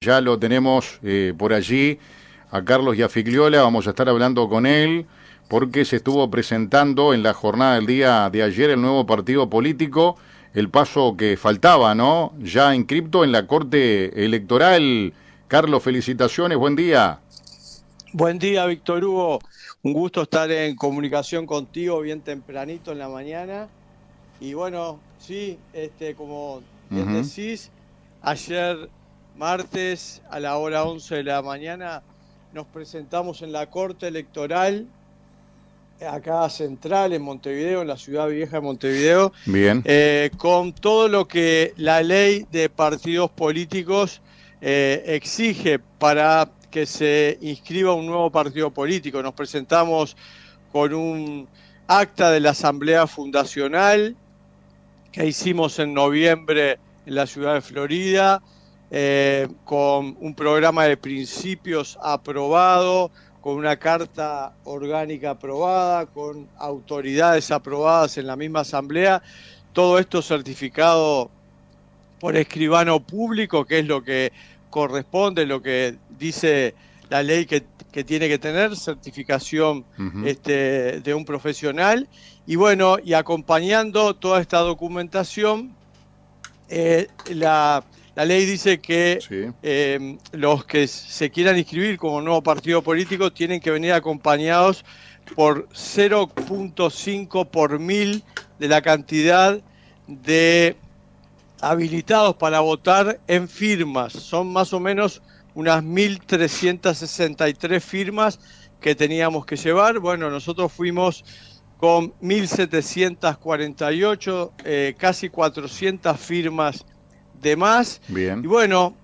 Ya lo tenemos por allí a Carlos Yafigliola, vamos a estar hablando con él porque se estuvo presentando en la jornada del día de ayer el nuevo partido político, el paso que faltaba, ¿no? Ya inscripto en la Corte Electoral. Carlos, felicitaciones, buen día. Buen día, Víctor Hugo. Un gusto estar en comunicación contigo bien tempranito en la mañana. Y bueno, sí, como bien Ujú. decís, ayer martes a la hora 11 de la mañana nos presentamos en la Corte Electoral, acá central en Montevideo, en la ciudad vieja de Montevideo, Bien, con todo lo que la ley de partidos políticos exige para que se inscriba un nuevo partido político. Nos presentamos con un acta de la Asamblea Fundacional que hicimos en noviembre en la ciudad de Florida, con un programa de principios aprobado, con una carta orgánica aprobada, con autoridades aprobadas en la misma asamblea, todo esto certificado por escribano público, que es lo que corresponde, lo que dice la ley que tiene que tener, certificación ujú, de un profesional. Y bueno, y acompañando toda esta documentación, la ley dice que sí, los que se quieran inscribir como nuevo partido político tienen que venir acompañados por 0,5 por mil de la cantidad de habilitados para votar en firmas. Son más o menos unas 1.363 firmas que teníamos que llevar. Bueno, nosotros fuimos con 1.748, casi 400 firmas de más. Y bien, bueno,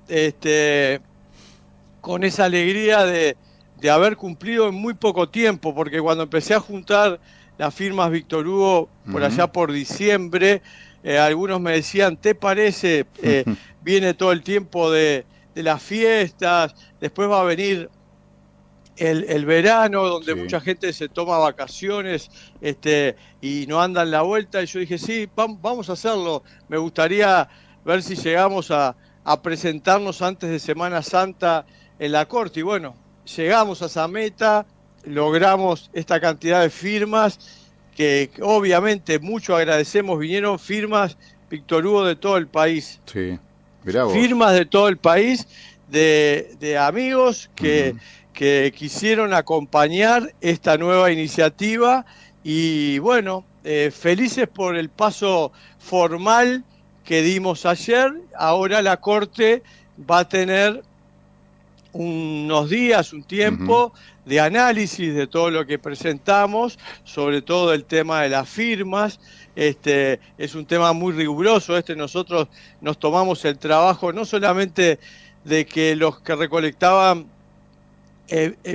con esa alegría de haber cumplido en muy poco tiempo, porque cuando empecé a juntar las firmas Víctor Hugo por ujú, allá por diciembre, algunos me decían, ¿te parece? Viene todo el tiempo de las fiestas, después va a venir el verano, donde sí, mucha gente se toma vacaciones y no anda en la vuelta. Y yo dije, sí, vamos a hacerlo. Me gustaría ver si llegamos a presentarnos antes de Semana Santa en la Corte. Y bueno, llegamos a esa meta, logramos esta cantidad de firmas, que obviamente mucho agradecemos. Vinieron firmas, Víctor Hugo, de todo el país. sí, mirá vos. Firmas de todo el país, de amigos Ujú. que quisieron acompañar esta nueva iniciativa y bueno, felices por el paso formal que dimos ayer. Ahora la Corte va a tener unos días, un Ujú. tiempo de análisis de todo lo que presentamos, sobre todo el tema de las firmas. Es un tema muy riguroso. Nosotros nos tomamos el trabajo no solamente de que los que recolectaban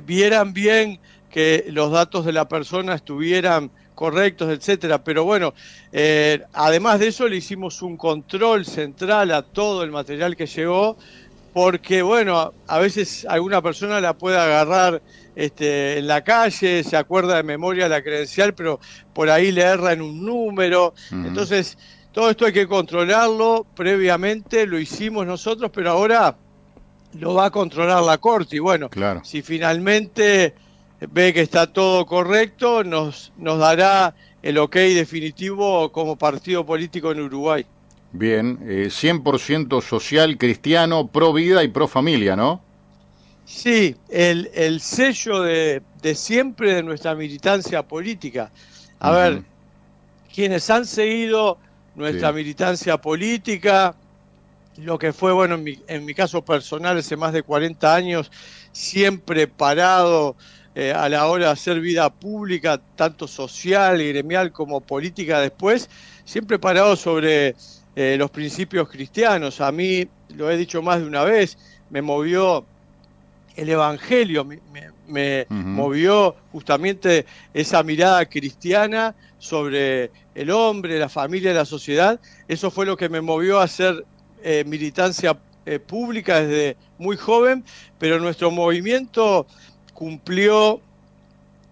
vieran bien que los datos de la persona estuvieran correctos, etcétera. Pero bueno, además de eso le hicimos un control central a todo el material que llegó, porque bueno, a veces alguna persona la puede agarrar en la calle, se acuerda de memoria la credencial, pero por ahí le erra en un número. Ujú. Entonces, todo esto hay que controlarlo previamente, lo hicimos nosotros, pero ahora lo va a controlar la Corte. Y bueno, Claro. si finalmente ve que está todo correcto, nos dará el ok definitivo como partido político en Uruguay. Bien, 100% social, cristiano, pro vida y pro familia, ¿no? Sí, el sello de siempre de nuestra militancia política. A Ujú. ver, quienes han seguido nuestra Sí, militancia política, lo que fue, bueno, en mi caso personal, hace más de 40 años, siempre parado a la hora de hacer vida pública, tanto social y gremial como política después, siempre parado sobre los principios cristianos. A mí, lo he dicho más de una vez, me movió el Evangelio, me ujú, movió justamente esa mirada cristiana sobre el hombre, la familia, la sociedad. Eso fue lo que me movió a hacer militancia pública desde muy joven, pero nuestro movimiento cumplió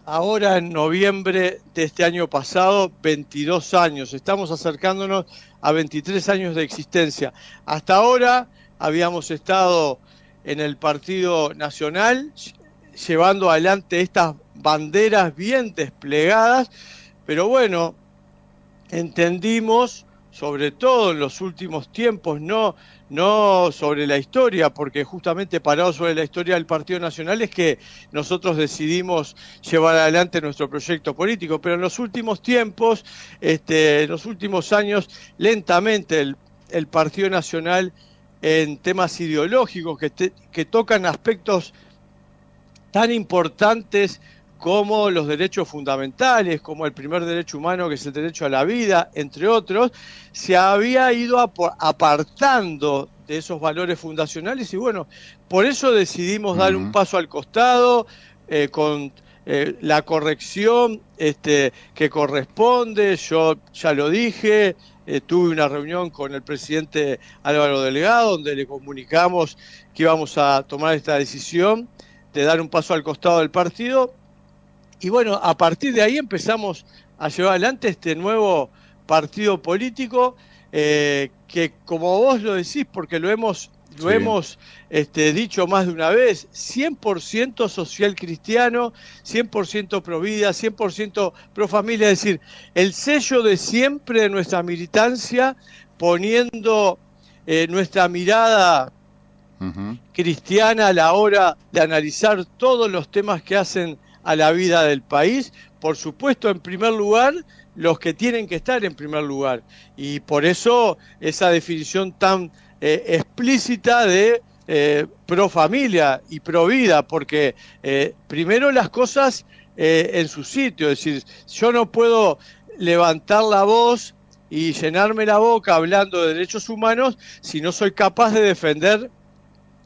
ahora en noviembre de este año pasado 22 años. Estamos acercándonos a 23 años de existencia. Hasta ahora habíamos estado en el Partido Nacional, llevando adelante estas banderas bien desplegadas, pero bueno, entendimos, sobre todo en los últimos tiempos, no sobre la historia, porque justamente parado sobre la historia del Partido Nacional es que nosotros decidimos llevar adelante nuestro proyecto político, pero en los últimos tiempos, en los últimos años, lentamente el Partido Nacional en temas ideológicos que tocan aspectos tan importantes como los derechos fundamentales, como el primer derecho humano, que es el derecho a la vida, entre otros, se había ido apartando de esos valores fundacionales y bueno, por eso decidimos dar un paso al costado con la corrección que corresponde. Yo ya lo dije, tuve una reunión con el presidente Álvaro Delgado, donde le comunicamos que íbamos a tomar esta decisión de dar un paso al costado del partido. Y bueno, a partir de ahí empezamos a llevar adelante este nuevo partido político que, como vos lo decís, porque lo hemos dicho más de una vez, 100% social cristiano, 100% pro vida, 100% pro familia, es decir, el sello de siempre de nuestra militancia, poniendo nuestra mirada cristiana a la hora de analizar todos los temas que hacen a la vida del país, por supuesto en primer lugar los que tienen que estar en primer lugar, y por eso esa definición tan explícita de pro familia y pro vida, porque primero las cosas en su sitio, es decir, yo no puedo levantar la voz y llenarme la boca hablando de derechos humanos si no soy capaz de defender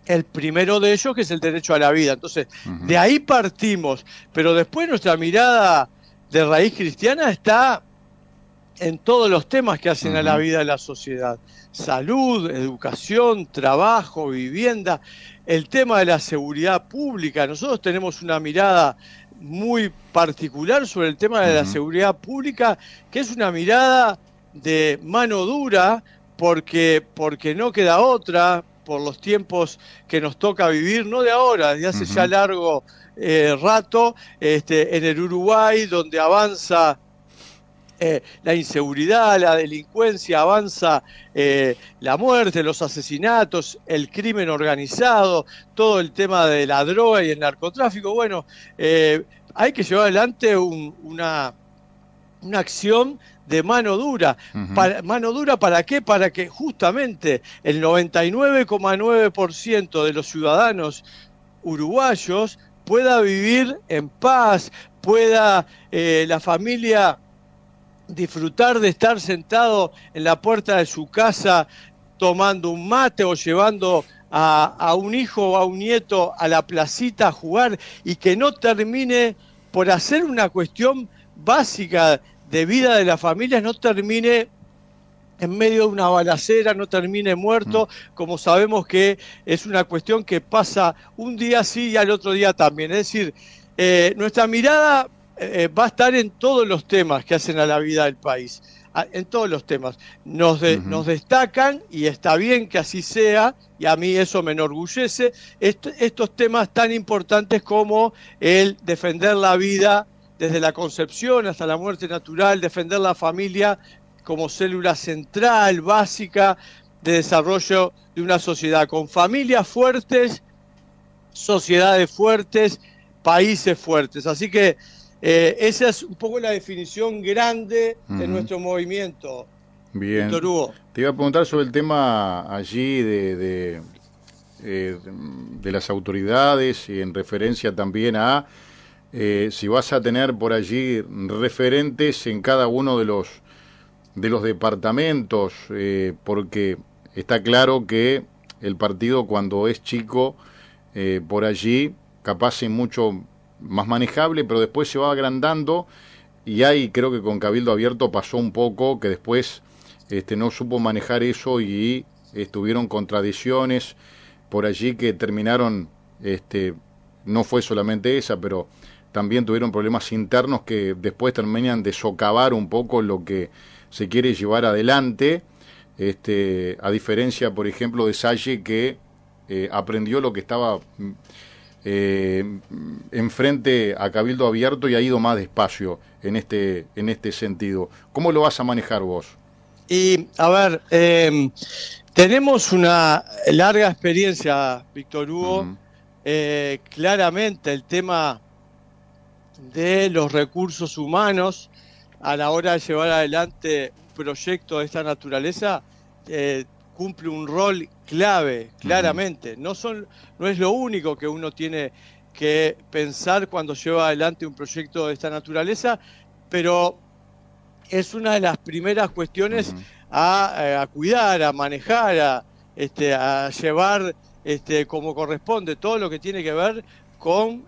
el primero de ellos, que es el derecho a la vida. Entonces, de ahí partimos, pero después nuestra mirada de raíz cristiana está en todos los temas que hacen a la vida de la sociedad: salud, educación, trabajo, vivienda, el tema de la seguridad pública. Nosotros tenemos una mirada muy particular sobre el tema de la seguridad pública, que es una mirada de mano dura, porque no queda otra, por los tiempos que nos toca vivir, no de ahora, desde hace ya largo rato, en el Uruguay, donde avanza la inseguridad, la delincuencia, avanza la muerte, los asesinatos, el crimen organizado, todo el tema de la droga y el narcotráfico. Bueno, hay que llevar adelante una acción de mano dura. ¿Mano dura para qué? Para que justamente el 99,9% de los ciudadanos uruguayos pueda vivir en paz, pueda la familia disfrutar de estar sentado en la puerta de su casa tomando un mate o llevando a un hijo o a un nieto a la placita a jugar, y que no termine por hacer una cuestión básica de vida de las familias, no termine en medio de una balacera, no termine muerto, como sabemos que es una cuestión que pasa un día sí y al otro día también. Es decir, nuestra mirada va a estar en todos los temas que hacen a la vida del país, en todos los temas. Nos destacan, y está bien que así sea, y a mí eso me enorgullece, estos temas tan importantes como el defender la vida desde la concepción hasta la muerte natural, defender la familia como célula central, básica, de desarrollo de una sociedad, con familias fuertes, sociedades fuertes, países fuertes. Así que esa es un poco la definición grande de nuestro movimiento. Bien. Víctor Hugo. Te iba a preguntar sobre el tema allí de las autoridades, y en referencia también a si vas a tener por allí referentes en cada uno de los departamentos, porque está claro que el partido, cuando es chico, por allí capaz es mucho más manejable, pero después se va agrandando, y ahí creo que con Cabildo Abierto pasó un poco, que después no supo manejar eso y estuvieron contradicciones por allí que terminaron, no fue solamente esa, pero también tuvieron problemas internos que después terminan de socavar un poco lo que se quiere llevar adelante, a diferencia, por ejemplo, de Salle, que aprendió lo que estaba enfrente a Cabildo Abierto y ha ido más despacio en este sentido. ¿Cómo lo vas a manejar vos? Y, a ver, tenemos una larga experiencia, Víctor Hugo. Claramente el tema de los recursos humanos a la hora de llevar adelante un proyecto de esta naturaleza cumple un rol clave, claramente. No es lo único que uno tiene que pensar cuando lleva adelante un proyecto de esta naturaleza, pero es una de las primeras cuestiones a cuidar, a manejar, a llevar como corresponde todo lo que tiene que ver con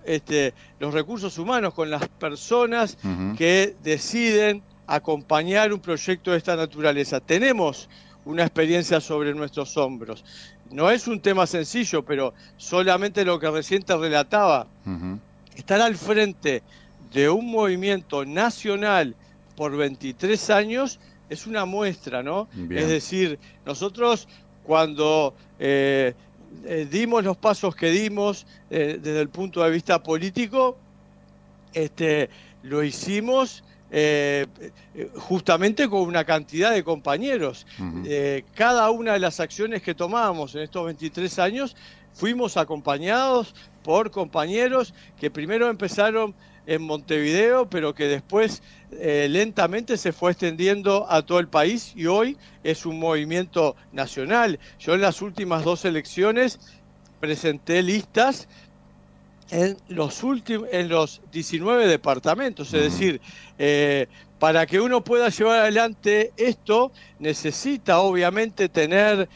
los recursos humanos, con las personas que deciden acompañar un proyecto de esta naturaleza. Tenemos una experiencia sobre nuestros hombros. No es un tema sencillo, pero solamente lo que recién te relataba, estar al frente de un movimiento nacional por 23 años es una muestra, ¿no? Bien. Es decir, nosotros cuando dimos los pasos que dimos desde el punto de vista político, lo hicimos justamente con una cantidad de compañeros. Cada una de las acciones que tomábamos en estos 23 años fuimos acompañados por compañeros que primero empezaron en Montevideo, pero que después lentamente se fue extendiendo a todo el país y hoy es un movimiento nacional. Yo en las últimas 2 elecciones presenté listas en los 19 departamentos, es decir, para que uno pueda llevar adelante esto necesita obviamente tener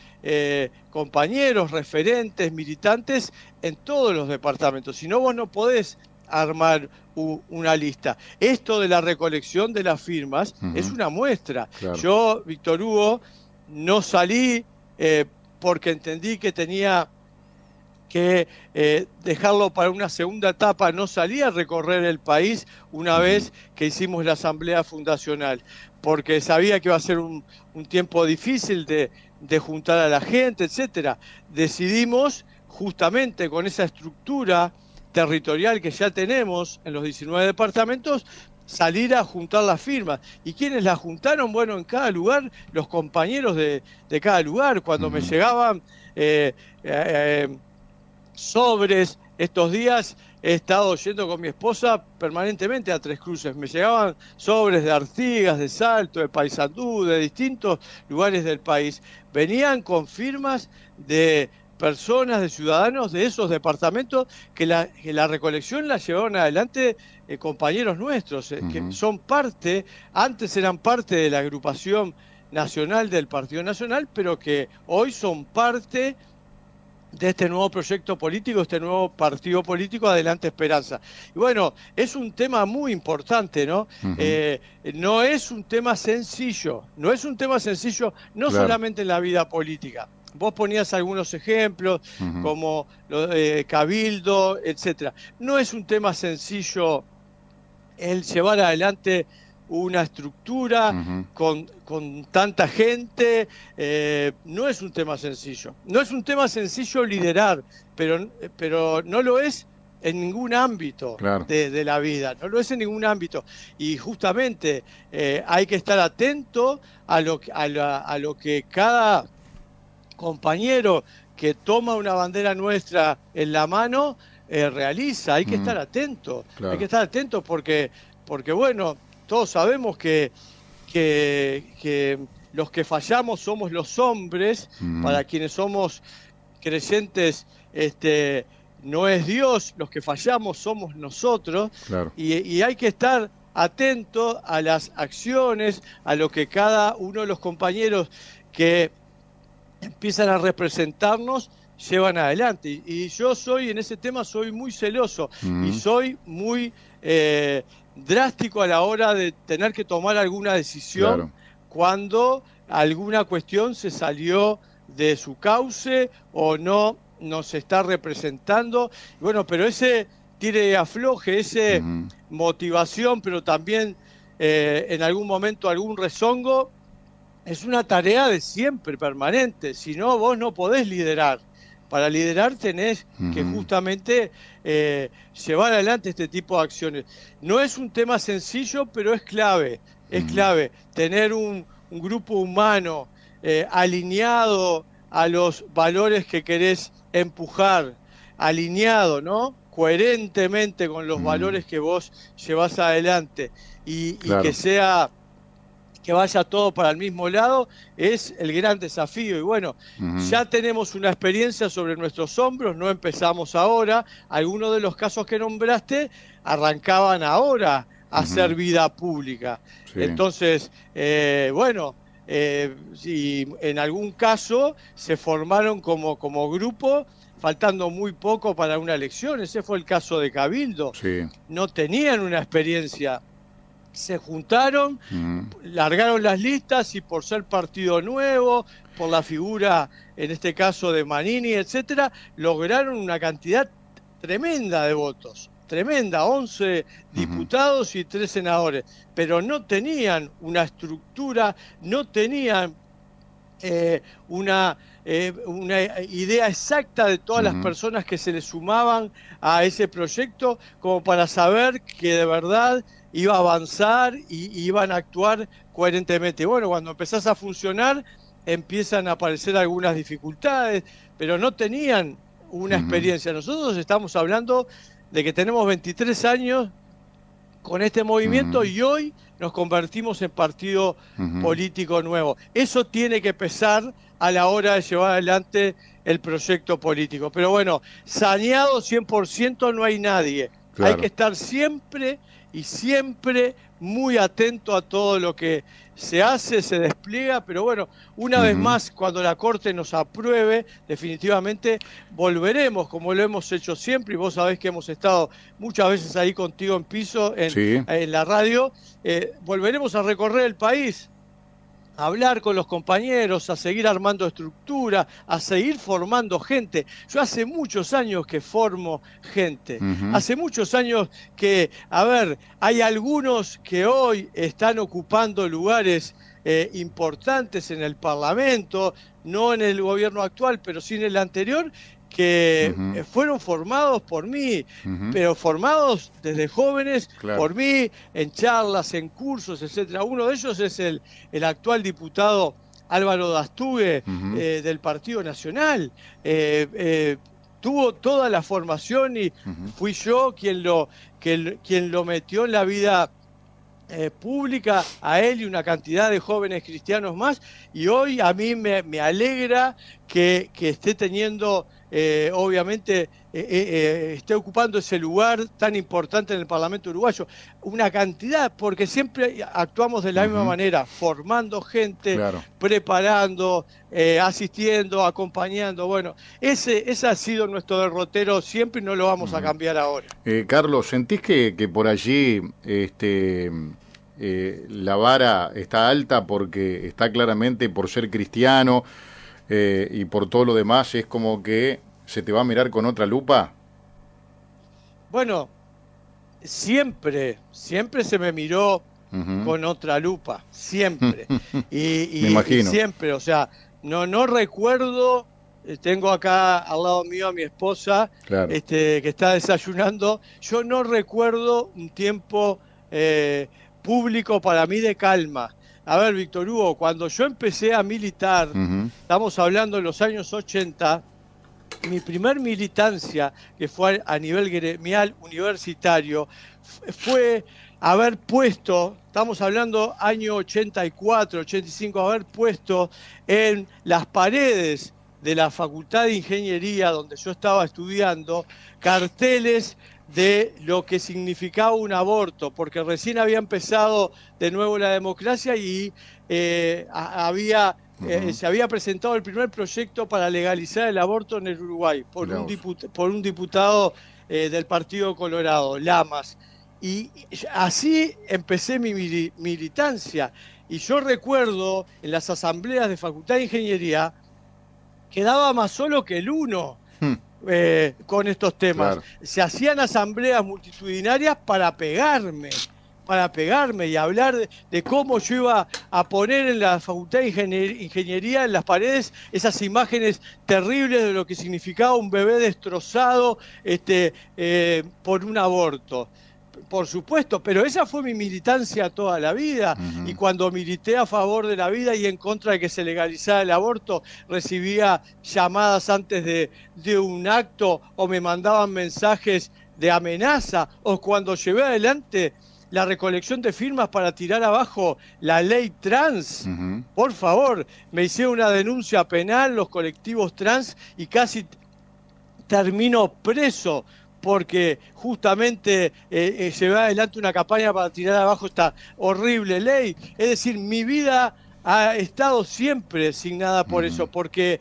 compañeros, referentes, militantes en todos los departamentos, si no vos no podés armar una lista. Esto de la recolección de las firmas es una muestra. Claro. Yo, Víctor Hugo, no salí porque entendí que tenía que dejarlo para una segunda etapa, no salí a recorrer el país una vez que hicimos la asamblea fundacional, porque sabía que iba a ser un tiempo difícil de juntar a la gente, etcétera. Decidimos, justamente con esa estructura territorial que ya tenemos en los 19 departamentos, salir a juntar las firmas. ¿Y quiénes las juntaron? Bueno, en cada lugar, los compañeros de cada lugar. Cuando me llegaban sobres, estos días he estado yendo con mi esposa permanentemente a Tres Cruces. Me llegaban sobres de Artigas, de Salto, de Paysandú, de distintos lugares del país. Venían con firmas de personas, de ciudadanos de esos departamentos que la recolección la llevaron adelante compañeros nuestros, que son parte, antes eran parte de la agrupación nacional del Partido Nacional, pero que hoy son parte de este nuevo proyecto político, este nuevo partido político, Adelante Esperanza. Y bueno, es un tema muy importante, ¿no? No es un tema sencillo, no claro. Solamente en la vida política. Vos ponías algunos ejemplos, como Cabildo, etcétera. No es un tema sencillo el llevar adelante una estructura con tanta gente, no es un tema sencillo. No es un tema sencillo liderar, pero no lo es en ningún ámbito claro. de la vida, no lo es en ningún ámbito. Y justamente hay que estar atento a lo que cada compañero que toma una bandera nuestra en la mano realiza. Hay que estar atento, claro. Hay que estar atento porque bueno, todos sabemos que los que fallamos somos los hombres, para quienes somos creyentes, no es Dios, los que fallamos somos nosotros, claro. y hay que estar atento a las acciones, a lo que cada uno de los compañeros que empiezan a representarnos llevan adelante. Y yo en ese tema soy muy celoso y soy muy drástico a la hora de tener que tomar alguna decisión claro. cuando alguna cuestión se salió de su cauce o no nos está representando. Bueno, pero ese tire y afloje, ese motivación, pero también en algún momento algún rezongo, es una tarea de siempre, permanente. Si no, vos no podés liderar. para liderar tenés que justamente llevar adelante este tipo de acciones. No es un tema sencillo, pero es clave tener un grupo humano alineado a los valores que querés empujar, alineado, ¿no? Coherentemente con los valores que vos llevás adelante y que vaya todo para el mismo lado, es el gran desafío. Y bueno, ya tenemos una experiencia sobre nuestros hombros, no empezamos ahora. Algunos de los casos que nombraste arrancaban ahora a hacer vida pública. Sí. Entonces, si en algún caso se formaron como grupo, faltando muy poco para una elección. Ese fue el caso de Cabildo. Sí. No tenían una experiencia. Se juntaron, largaron las listas y por ser partido nuevo, por la figura, en este caso de Manini, etcétera, lograron una cantidad tremenda de votos. Tremenda, 11 diputados y 3 senadores. Pero no tenían una estructura, no tenían una idea exacta de todas las personas que se le sumaban a ese proyecto, como para saber que de verdad iba a avanzar y iban a actuar coherentemente. Bueno, cuando empezás a funcionar, empiezan a aparecer algunas dificultades, pero no tenían una experiencia. Nosotros estamos hablando de que tenemos 23 años con este movimiento y hoy nos convertimos en partido político nuevo. Eso tiene que pesar a la hora de llevar adelante el proyecto político. Pero bueno, saneado 100% no hay nadie. Claro. Hay que estar siempre muy atento a todo lo que se hace, se despliega, pero bueno, una vez más, cuando la Corte nos apruebe, definitivamente volveremos, como lo hemos hecho siempre, y vos sabés que hemos estado muchas veces ahí contigo en piso, en la radio, volveremos a recorrer el país, a hablar con los compañeros, a seguir armando estructura, a seguir formando gente. Yo hace muchos años que formo gente, hace muchos años que, hay algunos que hoy están ocupando lugares importantes en el Parlamento, no en el gobierno actual, pero sí en el anterior, que fueron formados por mí, pero formados desde jóvenes, por mí, en charlas, en cursos, etcétera. Uno de ellos es el actual diputado Álvaro Dastugue, del Partido Nacional. Tuvo toda la formación y fui yo quien lo metió en la vida pública, a él y una cantidad de jóvenes cristianos más, y hoy a mí me alegra que esté teniendo, obviamente, esté ocupando ese lugar tan importante en el Parlamento uruguayo. Una cantidad, porque siempre actuamos de la misma manera, formando gente, preparando, asistiendo, acompañando. Bueno, ese ha sido nuestro derrotero siempre y no lo vamos a cambiar ahora. Carlos, ¿sentís que por allí la vara está alta porque está claramente por ser cristiano y por todo lo demás es como que se te va a mirar con otra lupa? Bueno, siempre se me miró con otra lupa, siempre. Me imagino. Y siempre, o sea, no recuerdo, tengo acá al lado mío a mi esposa, que está desayunando, yo no recuerdo un tiempo público para mí de calma. A ver, Víctor Hugo, cuando yo empecé a militar, estamos hablando de los años 80, mi primer militancia, que fue a nivel gremial universitario, fue haber puesto, estamos hablando año 84, 85, haber puesto en las paredes de la Facultad de Ingeniería, donde yo estaba estudiando, carteles de lo que significaba un aborto, porque recién había empezado de nuevo la democracia y se había presentado el primer proyecto para legalizar el aborto en el Uruguay por un diputado del Partido Colorado, Lamas. Y así empecé mi militancia. Y yo recuerdo en las asambleas de Facultad de Ingeniería quedaba más solo que el uno con estos temas. Se hacían asambleas multitudinarias para pegarme, para pegarme y hablar de cómo yo iba a poner en la Facultad de Ingeniería en las paredes esas imágenes terribles de lo que significaba un bebé destrozado por un aborto. Por supuesto, pero esa fue mi militancia toda la vida. Y cuando milité a favor de la vida y en contra de que se legalizara el aborto, recibía llamadas antes de un acto o me mandaban mensajes de amenaza, o cuando llevé adelante la recolección de firmas para tirar abajo la ley trans. Por favor, me hicieron una denuncia penal los colectivos trans y casi termino preso porque justamente llevé adelante una campaña para tirar abajo esta horrible ley. Es decir, mi vida ha estado siempre signada por eso, porque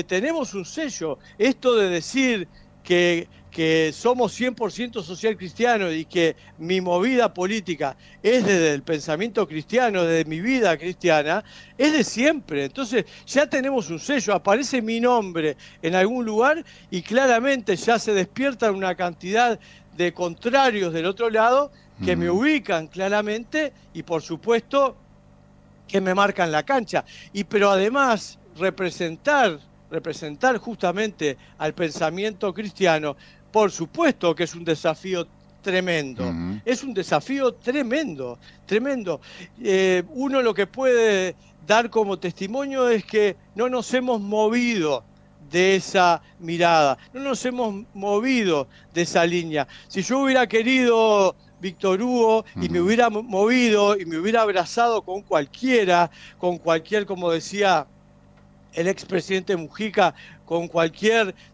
tenemos un sello. Esto de decir que somos 100% social cristiano y que mi movida política es desde el pensamiento cristiano, desde mi vida cristiana, es de siempre. Entonces ya tenemos un sello, aparece mi nombre en algún lugar y claramente ya se despierta una cantidad de contrarios del otro lado que me ubican claramente y por supuesto que me marcan la cancha. Pero además representar justamente al pensamiento cristiano, por supuesto que es un desafío tremendo. Es un desafío tremendo. Uno lo que puede dar como testimonio es que no nos hemos movido de esa mirada, no nos hemos movido de esa línea. Si yo hubiera querido Víctor Hugo y me hubiera movido y me hubiera abrazado con cualquier, como decía el expresidente Mujica,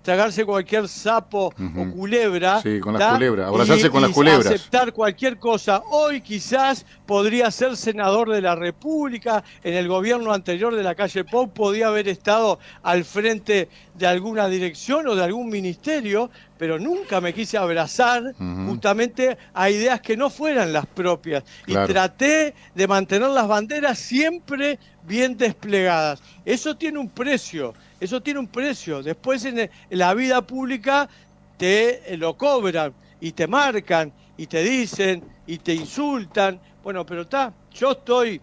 tragarse cualquier sapo o culebra. Sí, con las culebras, abrazarse con las culebras. Aceptar cualquier cosa. Hoy quizás podría ser senador de la República, en el gobierno anterior de la calle Pou podía haber estado al frente de alguna dirección o de algún ministerio, pero nunca me quise abrazar justamente a ideas que no fueran las propias. Claro. Y traté de mantener las banderas siempre bien desplegadas. Eso tiene un precio. Después en la vida pública te lo cobran y te marcan y te dicen y te insultan. Bueno, pero yo estoy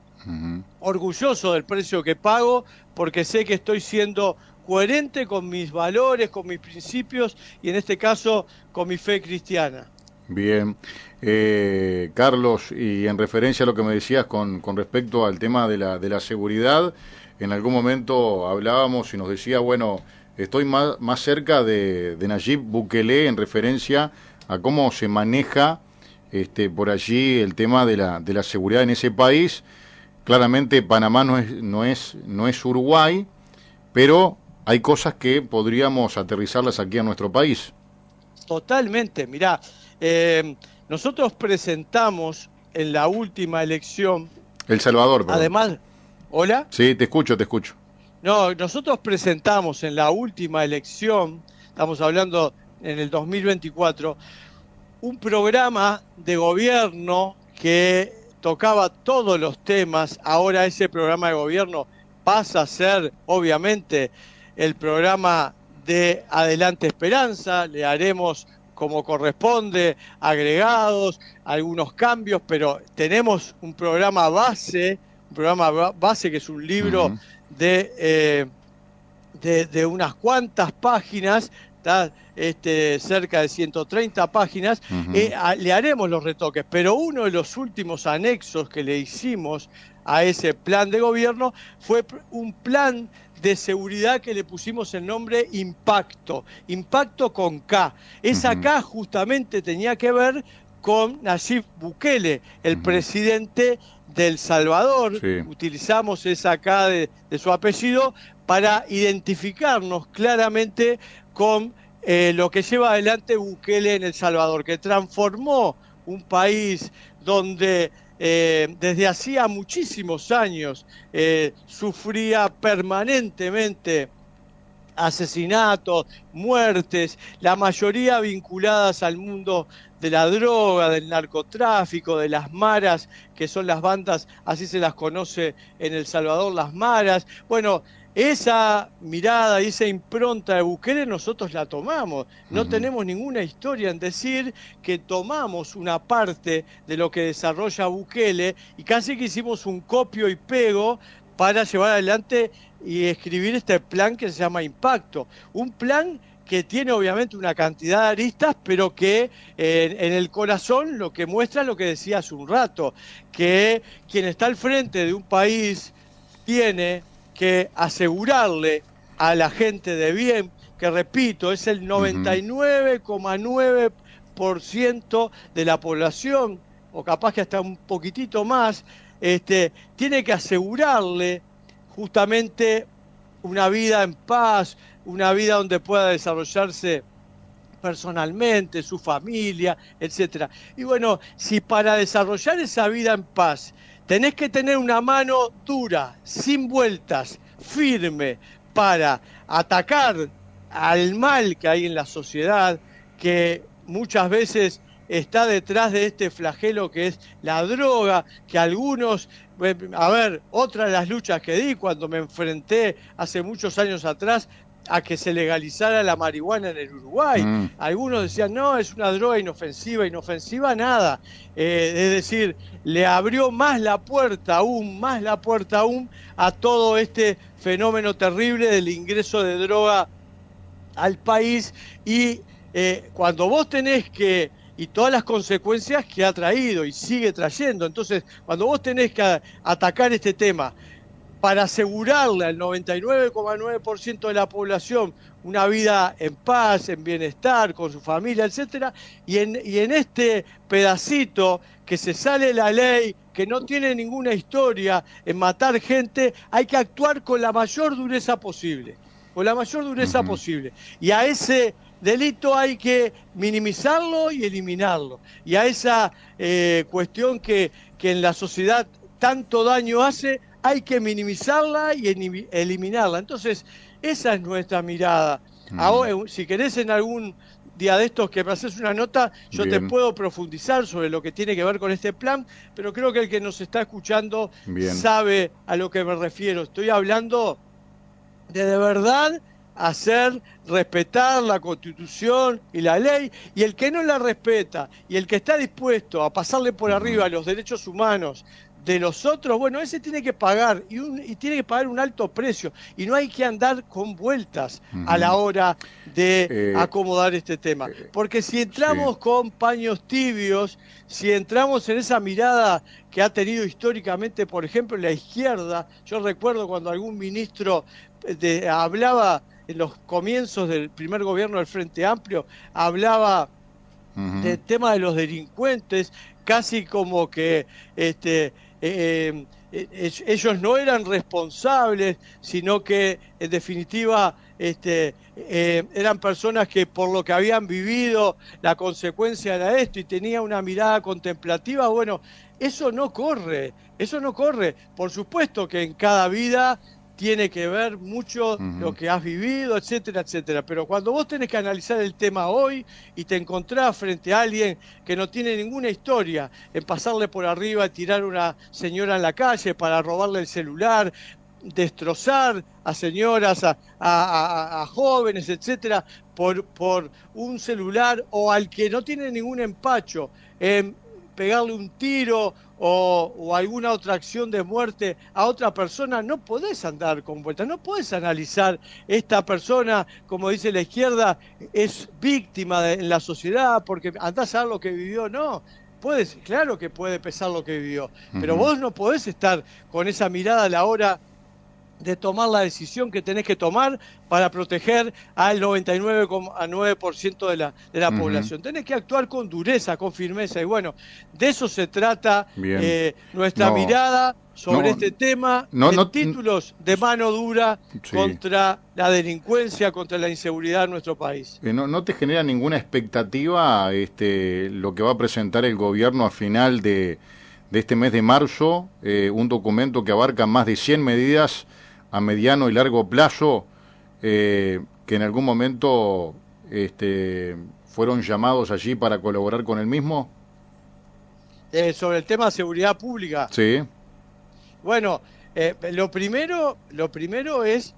orgulloso del precio que pago porque sé que estoy siendo coherente con mis valores, con mis principios y en este caso con mi fe cristiana. Bien. Carlos, y en referencia a lo que me decías con respecto al tema de la seguridad, en algún momento hablábamos y nos decía, bueno, estoy más cerca de Nayib Bukele en referencia a cómo se maneja por allí el tema de la seguridad en ese país. Claramente Panamá no es Uruguay, pero hay cosas que podríamos aterrizarlas aquí a nuestro país. Totalmente, mirá, nosotros presentamos en la última elección... El Salvador, perdón. Además... ¿Hola? Sí, te escucho. No, nosotros presentamos en la última elección, estamos hablando en el 2024, un programa de gobierno que tocaba todos los temas. Ahora ese programa de gobierno pasa a ser, obviamente, el programa de Adelante Esperanza. Le haremos, como corresponde, agregados, algunos cambios, pero tenemos un programa base que es un libro de unas cuantas páginas, cerca de 130 páginas, le haremos los retoques, pero uno de los últimos anexos que le hicimos a ese plan de gobierno fue un plan de seguridad que le pusimos el nombre Impacto con K. Esa K justamente tenía que ver con Nayib Bukele, el presidente de El Salvador. Sí. Utilizamos esa K de su apellido para identificarnos claramente con lo que lleva adelante Bukele en El Salvador, que transformó un país donde desde hacía muchísimos años sufría permanentemente asesinatos, muertes, la mayoría vinculadas al mundo de la droga, del narcotráfico, de las maras, que son las bandas, así se las conoce en El Salvador, las maras. Bueno, esa mirada y esa impronta de Bukele nosotros la tomamos. No tenemos ninguna historia en decir que tomamos una parte de lo que desarrolla Bukele y casi que hicimos un copio y pego para llevar adelante y escribir este plan que se llama Impacto. Un plan que tiene obviamente una cantidad de aristas, pero que en el corazón lo que muestra lo que decía hace un rato, que quien está al frente de un país tiene que asegurarle a la gente de bien, que repito, es el 99,9% de la población, o capaz que hasta un poquitito más, tiene que asegurarle justamente una vida en paz, una vida donde pueda desarrollarse personalmente, su familia, etcétera. Y bueno, si para desarrollar esa vida en paz tenés que tener una mano dura, sin vueltas, firme, para atacar al mal que hay en la sociedad, que muchas veces está detrás de este flagelo que es la droga, que algunos... A ver, otra de las luchas que di cuando me enfrenté hace muchos años atrás a que se legalizara la marihuana en el Uruguay. Algunos decían, no, es una droga inofensiva nada. Es decir, le abrió más la puerta aún, a todo este fenómeno terrible del ingreso de droga al país. Y cuando vos tenés que, y todas las consecuencias que ha traído y sigue trayendo, entonces, cuando vos tenés que atacar este tema, para asegurarle al 99,9% de la población una vida en paz, en bienestar, con su familia, etcétera, y en este pedacito que se sale la ley, que no tiene ninguna historia en matar gente, hay que actuar con la mayor dureza posible, y a ese delito hay que minimizarlo y eliminarlo, y a esa cuestión que en la sociedad tanto daño hace, hay que minimizarla y eliminarla. Entonces, esa es nuestra mirada. Ahora, si querés en algún día de estos que me haces una nota, yo te puedo profundizar sobre lo que tiene que ver con este plan, pero creo que el que nos está escuchando sabe a lo que me refiero. Estoy hablando de verdad hacer respetar la Constitución y la ley, y el que no la respeta y el que está dispuesto a pasarle por arriba los derechos humanos de los otros, bueno, ese tiene que pagar y tiene que pagar un alto precio, y no hay que andar con vueltas a la hora de acomodar este tema, porque si entramos con paños tibios, si entramos en esa mirada que ha tenido históricamente, por ejemplo, la izquierda, yo recuerdo cuando algún ministro hablaba en los comienzos del primer gobierno del Frente Amplio, hablaba del tema de los delincuentes, casi como que ellos no eran responsables, sino que en definitiva eran personas que por lo que habían vivido la consecuencia era esto, y tenía una mirada contemplativa. Bueno, eso no corre. Por supuesto que en cada vida tiene que ver mucho lo que has vivido, etcétera, etcétera. Pero cuando vos tenés que analizar el tema hoy y te encontrás frente a alguien que no tiene ninguna historia en pasarle por arriba, tirar a una señora en la calle para robarle el celular, destrozar a señoras, a jóvenes, etcétera, por un celular, o al que no tiene ningún empacho en pegarle un tiro o alguna otra acción de muerte a otra persona, no podés andar con vueltas, no podés analizar esta persona, como dice la izquierda, es víctima en la sociedad porque andás a ver lo que vivió. No, claro que puede pesar lo que vivió, pero vos no podés estar con esa mirada a la hora de tomar la decisión que tenés que tomar para proteger al 99,9% de la población. Tenés que actuar con dureza, con firmeza, y bueno, de eso se trata nuestra mirada sobre este tema, títulos de mano dura contra la delincuencia, contra la inseguridad en nuestro país. ¿No te genera ninguna expectativa lo que va a presentar el gobierno a final de este mes de marzo? Un documento que abarca más de 100 medidas a mediano y largo plazo, que en algún momento fueron llamados allí para colaborar con el mismo. Sobre el tema de seguridad pública. Sí. Bueno, lo primero es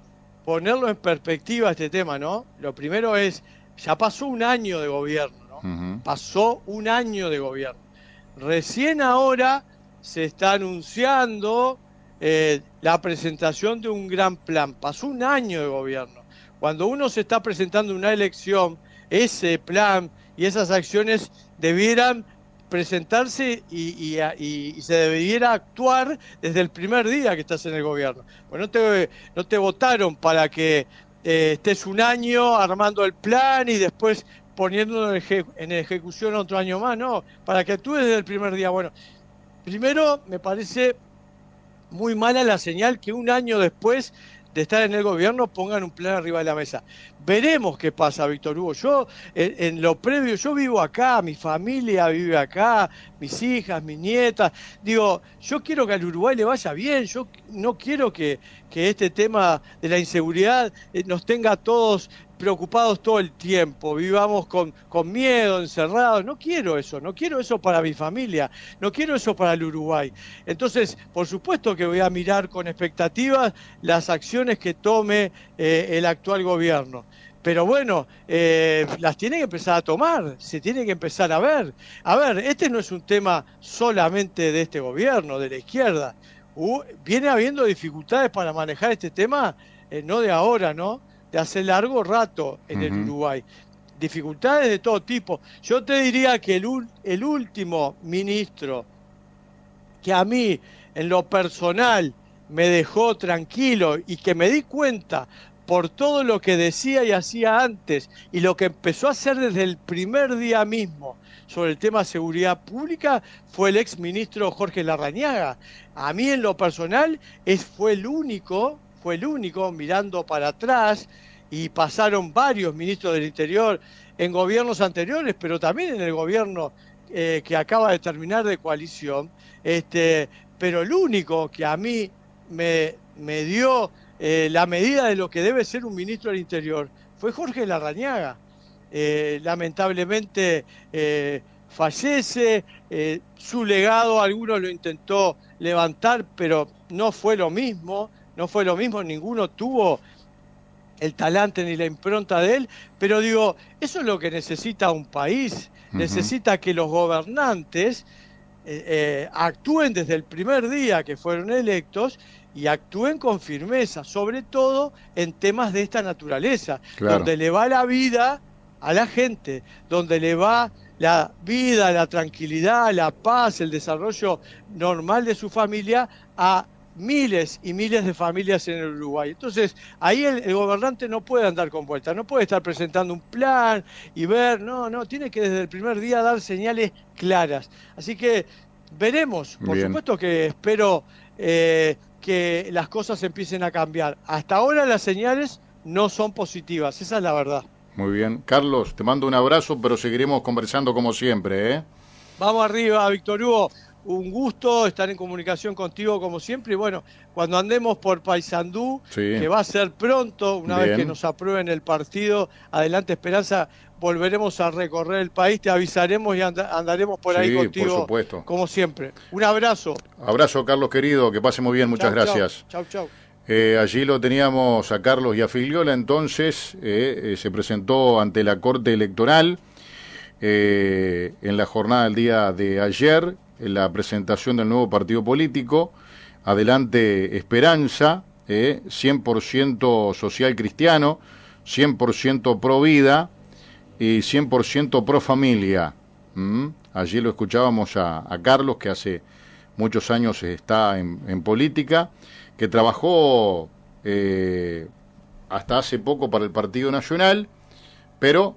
ponerlo en perspectiva este tema, ¿no? Lo primero es, ya pasó un año de gobierno, ¿no? Pasó un año de gobierno. Recién ahora se está anunciando la presentación de un gran plan. Pasó un año de gobierno. Cuando uno se está presentando una elección, ese plan y esas acciones debieran presentarse y se debiera actuar desde el primer día que estás en el gobierno. Pues no te votaron para que estés un año armando el plan y después poniéndolo en ejecución otro año más, no, para que actúes desde el primer día. Bueno, primero me parece muy mala la señal que un año después de estar en el gobierno pongan un plan arriba de la mesa. Veremos qué pasa, Víctor Hugo. Yo, en lo previo, yo vivo acá, mi familia vive acá, mis hijas, mis nietas. Digo, yo quiero que al Uruguay le vaya bien, yo no quiero que este tema de la inseguridad nos tenga a todos preocupados todo el tiempo, vivamos con miedo, encerrados. No quiero eso para mi familia, no quiero eso para el Uruguay. Entonces, por supuesto que voy a mirar con expectativas las acciones que tome el actual gobierno. Pero bueno, las tiene que empezar a tomar, se tiene que empezar a ver. A ver, este no es un tema solamente de este gobierno, de la izquierda. Viene habiendo dificultades para manejar este tema, no de ahora, ¿no? De hace largo rato en el Uruguay. Dificultades de todo tipo. Yo te diría que el último ministro que a mí, en lo personal, me dejó tranquilo y que me di cuenta por todo lo que decía y hacía antes y lo que empezó a hacer desde el primer día mismo sobre el tema de seguridad pública, fue el exministro Jorge Larrañaga. A mí, en lo personal, fue el único, mirando para atrás, y pasaron varios ministros del Interior en gobiernos anteriores, pero también en el gobierno que acaba de terminar de coalición, pero el único que a mí me dio la medida de lo que debe ser un ministro del Interior fue Jorge Larrañaga. Lamentablemente fallece, su legado algunos lo intentó levantar, pero no fue lo mismo, ninguno tuvo el talante ni la impronta de él, pero digo, eso es lo que necesita un país, necesita que los gobernantes actúen desde el primer día que fueron electos y actúen con firmeza, sobre todo en temas de esta naturaleza, donde le va la vida a la gente, donde le va la vida, la tranquilidad, la paz, el desarrollo normal de su familia a miles y miles de familias en el Uruguay. Entonces, ahí el gobernante no puede andar con vueltas, no puede estar presentando un plan y ver, no, tiene que desde el primer día dar señales claras. Así que veremos, por supuesto que espero que las cosas empiecen a cambiar. Hasta ahora las señales no son positivas, esa es la verdad. Muy bien. Carlos, te mando un abrazo, pero seguiremos conversando como siempre, ¿eh? Vamos arriba, Víctor Hugo. Un gusto estar en comunicación contigo como siempre. Y bueno, cuando andemos por Paysandú, que va a ser pronto, una vez que nos aprueben el partido, Adelante Esperanza, volveremos a recorrer el país, te avisaremos y andaremos por ahí contigo, por supuesto, como siempre. Un abrazo. Abrazo, Carlos querido, que pase muy bien, muchas gracias. Chau. Allí lo teníamos a Carlos Iafigliola, entonces se presentó ante la Corte Electoral en la jornada del día de ayer, en la presentación del nuevo partido político, Adelante Esperanza, 100% social cristiano, 100% pro vida y 100% pro familia. Allí lo escuchábamos a Carlos, que hace muchos años está en política, que trabajó hasta hace poco para el Partido Nacional, pero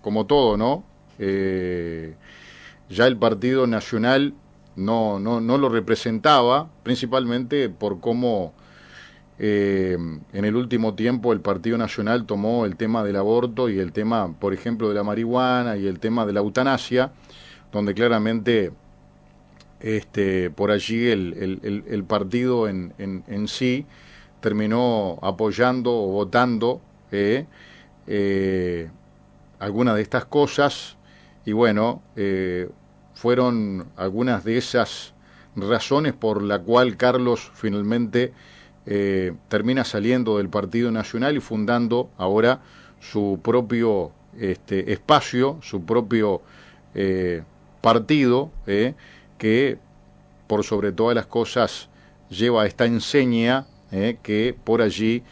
como todo, ¿no? Ya el Partido Nacional no lo representaba, principalmente por cómo en el último tiempo el Partido Nacional tomó el tema del aborto y el tema, por ejemplo, de la marihuana y el tema de la eutanasia, donde claramente por allí el partido en sí terminó apoyando o votando algunas de estas cosas, y bueno, fueron algunas de esas razones por la cual Carlos finalmente termina saliendo del Partido Nacional y fundando ahora su propio espacio, su propio partido, que por sobre todas las cosas lleva esta enseña, que por allí